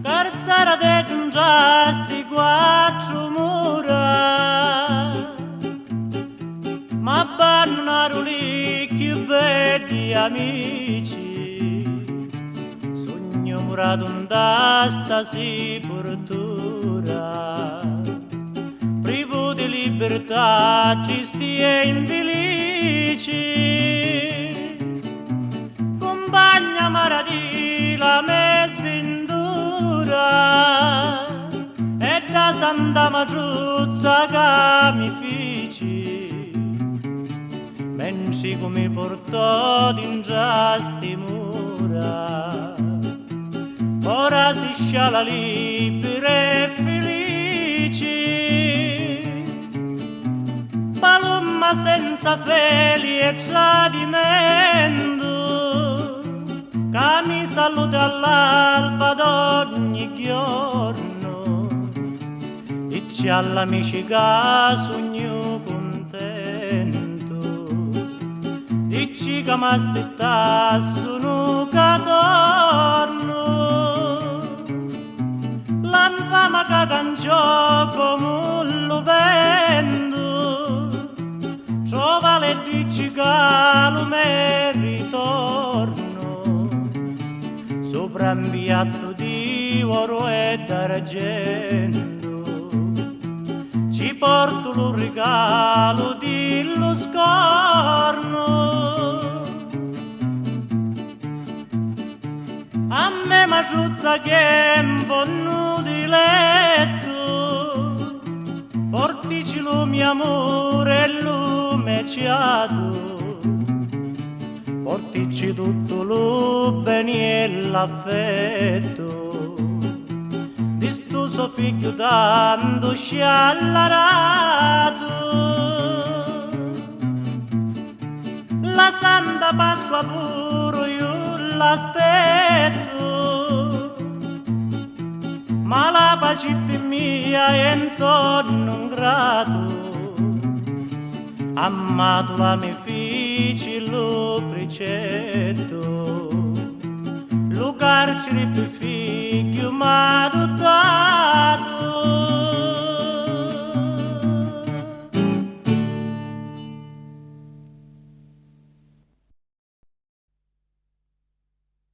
Carzara de giungiasti quattro mura, ma bannano lì più belli amici. Sogno murato in testa si portura, privo di libertà ci stia infelici. Compagna maradi la me sventura, e da Santa Maciuzza che mi feci, menci come portò d'ingiasti mura. Ora si sciala libera e felici, palomma senza feli e tradimento, che mi saluta all'alba d'ogni giorno, dice all'amici che sogno contento, dici che mi aspettassero che torno. L'anfama che cangiò come lo vento, trova le dici che lo me ritorno, sopra un piatto di oro e d'argento, ci porto lo regalo dello scorno. A me Maciuzza che un di letto, portici lo mio amore e lo meciato, portici tutto lo bene e l'affetto, di sto suo figlio tanto sciallarato. La Santa Pasqua pure io l'aspetto, ma la pace mia è in sonno grato, amato la mia figlia lo precetto, lo carcere per figlio ma